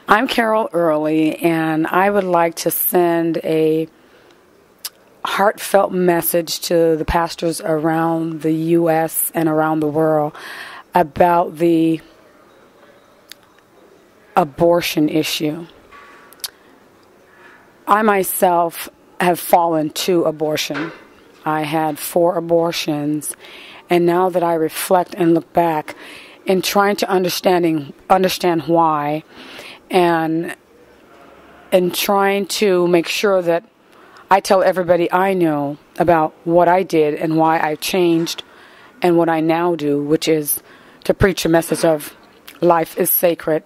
I'm Carol Early, and I would like to send a heartfelt message to the pastors around the U.S. and around the world about the abortion issue. I myself have fallen to abortion. I had 4 abortions, and now that I reflect and look back in trying to understand why, and trying to make sure that I tell everybody I know about what I did and why I changed and what I now do, which is to preach a message of life is sacred.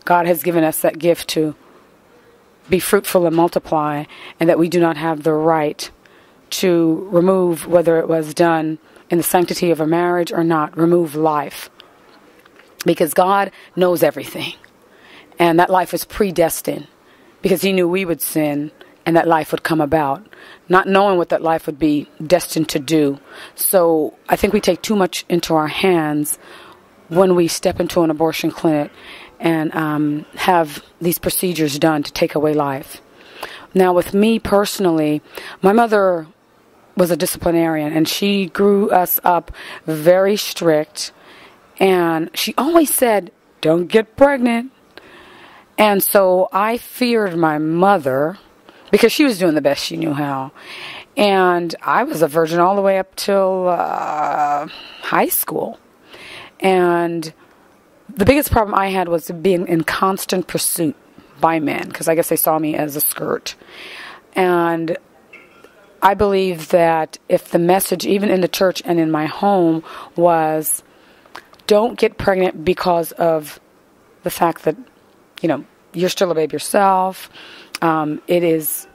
God has given us that gift to be fruitful and multiply, and that we do not have the right to remove, whether it was done in the sanctity of a marriage or not, remove life. Because God knows everything. And that life was predestined because he knew we would sin and that life would come about, not knowing what that life would be destined to do. So I think we take too much into our hands when we step into an abortion clinic and have these procedures done to take away life. Now, with me personally, my mother was a disciplinarian, and she grew us up very strict, and she always said, "Don't get pregnant." And so I feared my mother because she was doing the best she knew how. And I was a virgin all the way up till high school. And the biggest problem I had was being in constant pursuit by men, because I guess they saw me as a skirt. And I believe that if the message, even in the church and in my home, was don't get pregnant because of the fact that, you're still a babe yourself. It is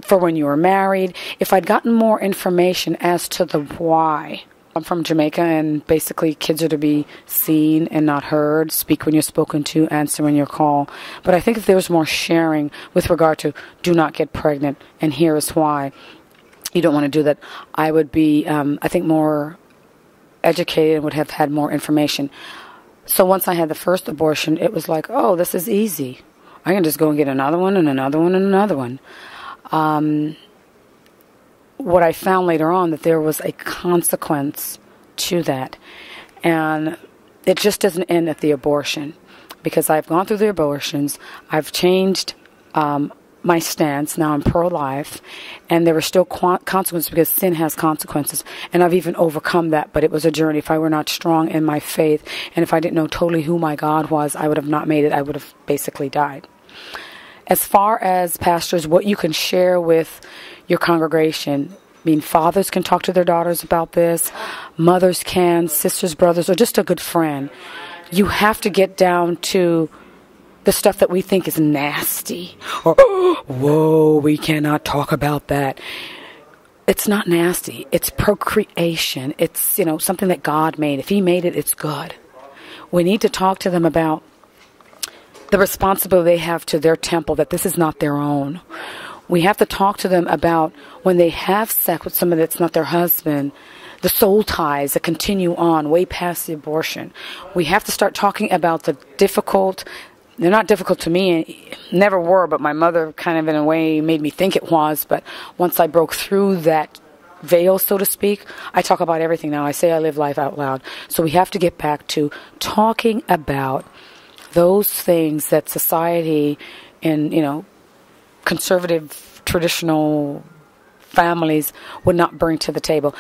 for when you were married. If I'd gotten more information as to the why. I'm from Jamaica, and basically kids are to be seen and not heard. Speak when you're spoken to, answer when you're called. But I think if there was more sharing with regard to do not get pregnant, and here is why you don't want to do that, I would be, I think, more educated and would have had more information. So once I had the first abortion, it was like, oh, this is easy. I can just go and get another one and another one and another one. What I found later on, that there was a consequence to that. And it just doesn't end at the abortion. Because I've gone through the abortions, I've changed my stance. Now I'm pro-life, and there were still consequences because sin has consequences, and I've even overcome that. But it was a journey. If I were not strong in my faith, and if I didn't know totally who my God was, I would have not made it. I would have basically died. As far as pastors, what you can share with your congregation, fathers can talk to their daughters about this, mothers can, sisters, brothers, or just a good friend. You have to get down to the stuff that we think is nasty, or, whoa, we cannot talk about that. It's not nasty. It's procreation. It's, something that God made. If he made it, it's good. We need to talk to them about the responsibility they have to their temple, that this is not their own. We have to talk to them about when they have sex with somebody that's not their husband, the soul ties that continue on way past the abortion. We have to start talking about the difficult. They're not difficult to me, never were, but my mother kind of in a way made me think it was. But once I broke through that veil, so to speak, I talk about everything now. I say I live life out loud. So we have to get back to talking about those things that society and, conservative, traditional families would not bring to the table.